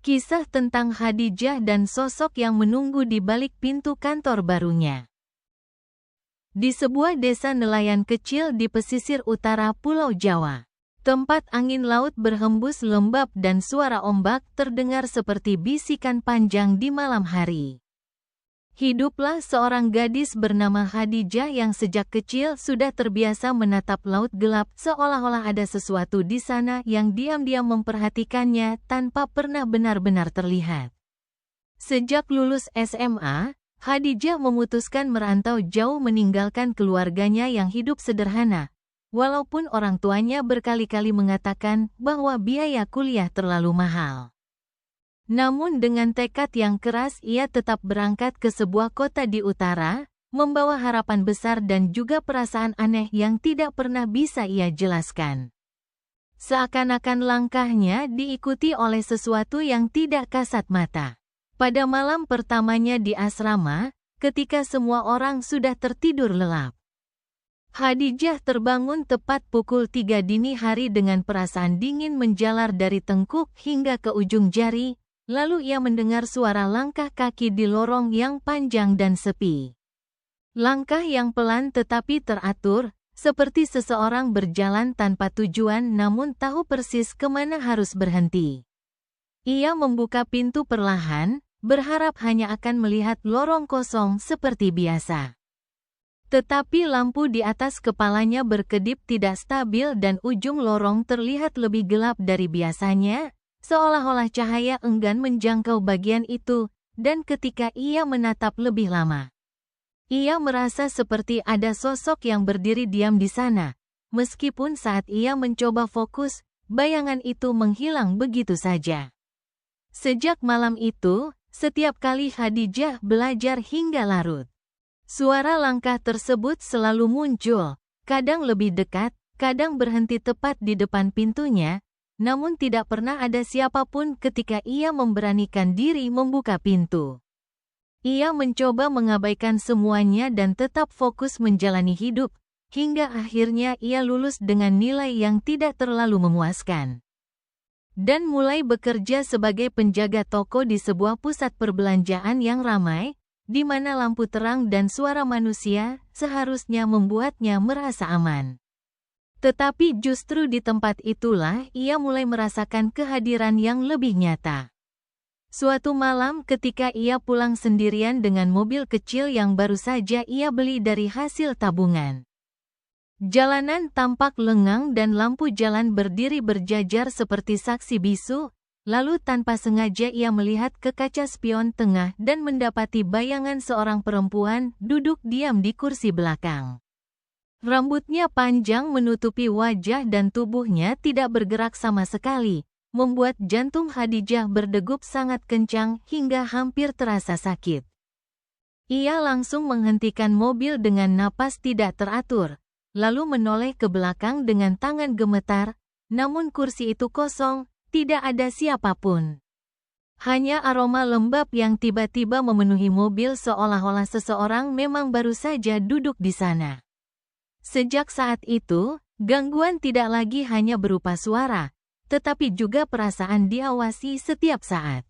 Kisah tentang Khadijah dan sosok yang menunggu di balik pintu kantor barunya. Di sebuah desa nelayan kecil di pesisir utara Pulau Jawa, tempat angin laut berhembus lembab dan suara ombak terdengar seperti bisikan panjang di malam hari. Hiduplah seorang gadis bernama Khadijah yang sejak kecil sudah terbiasa menatap laut gelap, seolah-olah ada sesuatu di sana yang diam-diam memperhatikannya tanpa pernah benar-benar terlihat. Sejak lulus SMA, Khadijah memutuskan merantau jauh meninggalkan keluarganya yang hidup sederhana, walaupun orang tuanya berkali-kali mengatakan bahwa biaya kuliah terlalu mahal. Namun dengan tekad yang keras ia tetap berangkat ke sebuah kota di utara, membawa harapan besar dan juga perasaan aneh yang tidak pernah bisa ia jelaskan. Seakan-akan langkahnya diikuti oleh sesuatu yang tidak kasat mata. Pada malam pertamanya di asrama, ketika semua orang sudah tertidur lelap, Khadijah terbangun tepat pukul 3 dini hari dengan perasaan dingin menjalar dari tengkuk hingga ke ujung jari. Lalu ia mendengar suara langkah kaki di lorong yang panjang dan sepi. Langkah yang pelan tetapi teratur, seperti seseorang berjalan tanpa tujuan namun tahu persis kemana harus berhenti. Ia membuka pintu perlahan, berharap hanya akan melihat lorong kosong seperti biasa. Tetapi lampu di atas kepalanya berkedip tidak stabil dan ujung lorong terlihat lebih gelap dari biasanya, seolah-olah cahaya enggan menjangkau bagian itu, dan ketika ia menatap lebih lama, ia merasa seperti ada sosok yang berdiri diam di sana. Meskipun saat ia mencoba fokus, bayangan itu menghilang begitu saja. Sejak malam itu, setiap kali Khadijah belajar hingga larut, suara langkah tersebut selalu muncul, kadang lebih dekat, kadang berhenti tepat di depan pintunya, namun tidak pernah ada siapapun ketika ia memberanikan diri membuka pintu. Ia mencoba mengabaikan semuanya dan tetap fokus menjalani hidup, hingga akhirnya ia lulus dengan nilai yang tidak terlalu memuaskan. Dan mulai bekerja sebagai penjaga toko di sebuah pusat perbelanjaan yang ramai, di mana lampu terang dan suara manusia seharusnya membuatnya merasa aman. Tetapi justru di tempat itulah ia mulai merasakan kehadiran yang lebih nyata. Suatu malam ketika ia pulang sendirian dengan mobil kecil yang baru saja ia beli dari hasil tabungan. Jalanan tampak lengang dan lampu jalan berdiri berjajar seperti saksi bisu, lalu tanpa sengaja ia melihat ke kaca spion tengah dan mendapati bayangan seorang perempuan duduk diam di kursi belakang. Rambutnya panjang menutupi wajah dan tubuhnya tidak bergerak sama sekali, membuat jantung Khadijah berdegup sangat kencang hingga hampir terasa sakit. Ia langsung menghentikan mobil dengan napas tidak teratur, lalu menoleh ke belakang dengan tangan gemetar, namun kursi itu kosong, tidak ada siapapun. Hanya aroma lembab yang tiba-tiba memenuhi mobil seolah-olah seseorang memang baru saja duduk di sana. Sejak saat itu, gangguan tidak lagi hanya berupa suara, tetapi juga perasaan diawasi setiap saat.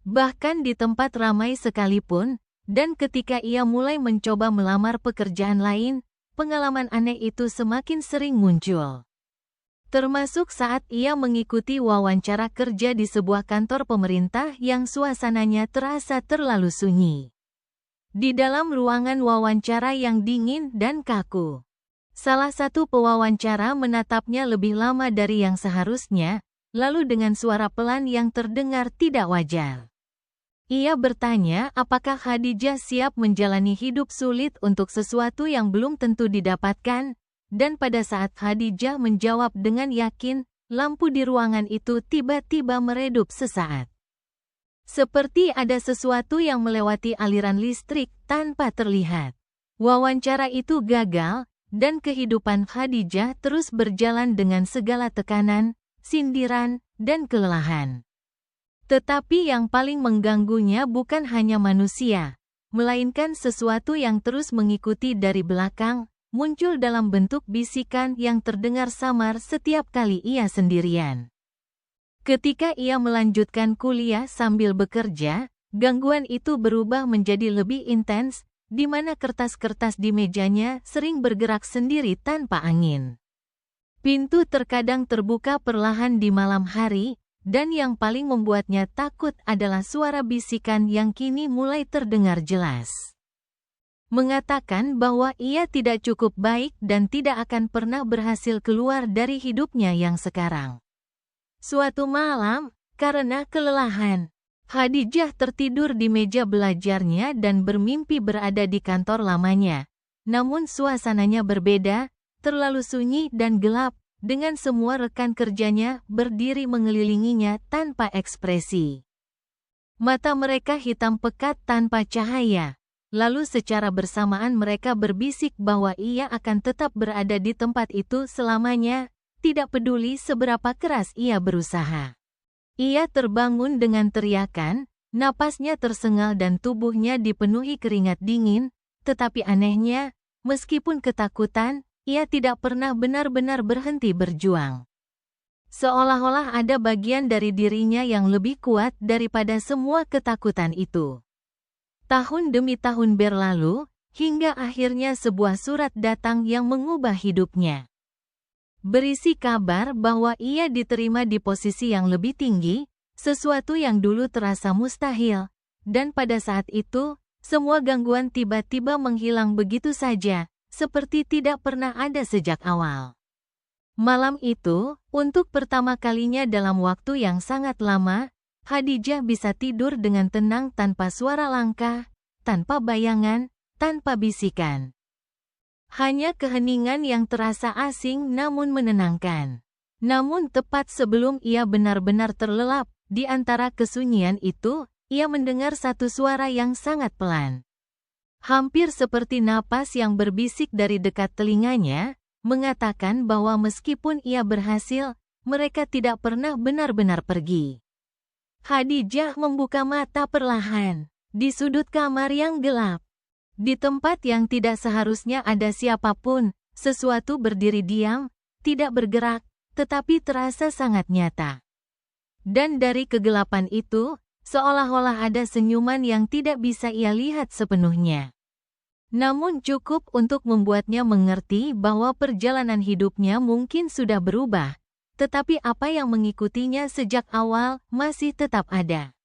Bahkan di tempat ramai sekalipun, dan ketika ia mulai mencoba melamar pekerjaan lain, pengalaman aneh itu semakin sering muncul. Termasuk saat ia mengikuti wawancara kerja di sebuah kantor pemerintah yang suasananya terasa terlalu sunyi. Di dalam ruangan wawancara yang dingin dan kaku, salah satu pewawancara menatapnya lebih lama dari yang seharusnya, lalu dengan suara pelan yang terdengar tidak wajar. Ia bertanya apakah Khadijah siap menjalani hidup sulit untuk sesuatu yang belum tentu didapatkan, dan pada saat Khadijah menjawab dengan yakin, lampu di ruangan itu tiba-tiba meredup sesaat. Seperti ada sesuatu yang melewati aliran listrik tanpa terlihat. Wawancara itu gagal, dan kehidupan Khadijah terus berjalan dengan segala tekanan, sindiran, dan kelelahan. Tetapi yang paling mengganggunya bukan hanya manusia, melainkan sesuatu yang terus mengikuti dari belakang, muncul dalam bentuk bisikan yang terdengar samar setiap kali ia sendirian. Ketika ia melanjutkan kuliah sambil bekerja, gangguan itu berubah menjadi lebih intens, di mana kertas-kertas di mejanya sering bergerak sendiri tanpa angin. Pintu terkadang terbuka perlahan di malam hari, dan yang paling membuatnya takut adalah suara bisikan yang kini mulai terdengar jelas. Mengatakan bahwa ia tidak cukup baik dan tidak akan pernah berhasil keluar dari hidupnya yang sekarang. Suatu malam, karena kelelahan, Khadijah tertidur di meja belajarnya dan bermimpi berada di kantor lamanya. Namun suasananya berbeda, terlalu sunyi dan gelap, dengan semua rekan kerjanya berdiri mengelilinginya tanpa ekspresi. Mata mereka hitam pekat tanpa cahaya. Lalu secara bersamaan mereka berbisik bahwa ia akan tetap berada di tempat itu selamanya, tidak peduli seberapa keras ia berusaha. Ia terbangun dengan teriakan, napasnya tersengal dan tubuhnya dipenuhi keringat dingin, tetapi anehnya, meskipun ketakutan, ia tidak pernah benar-benar berhenti berjuang. Seolah-olah ada bagian dari dirinya yang lebih kuat daripada semua ketakutan itu. Tahun demi tahun berlalu, hingga akhirnya sebuah surat datang yang mengubah hidupnya. Berisi kabar bahwa ia diterima di posisi yang lebih tinggi, sesuatu yang dulu terasa mustahil, dan pada saat itu, semua gangguan tiba-tiba menghilang begitu saja, seperti tidak pernah ada sejak awal. Malam itu, untuk pertama kalinya dalam waktu yang sangat lama, Khadijah bisa tidur dengan tenang tanpa suara langkah, tanpa bayangan, tanpa bisikan. Hanya keheningan yang terasa asing namun menenangkan. Namun tepat sebelum ia benar-benar terlelap, di antara kesunyian itu, ia mendengar satu suara yang sangat pelan. Hampir seperti napas yang berbisik dari dekat telinganya, mengatakan bahwa meskipun ia berhasil, mereka tidak pernah benar-benar pergi. Khadijah membuka mata perlahan, di sudut kamar yang gelap. Di tempat yang tidak seharusnya ada siapapun, sesuatu berdiri diam, tidak bergerak, tetapi terasa sangat nyata. Dan dari kegelapan itu, seolah-olah ada senyuman yang tidak bisa ia lihat sepenuhnya. Namun cukup untuk membuatnya mengerti bahwa perjalanan hidupnya mungkin sudah berubah, tetapi apa yang mengikutinya sejak awal masih tetap ada.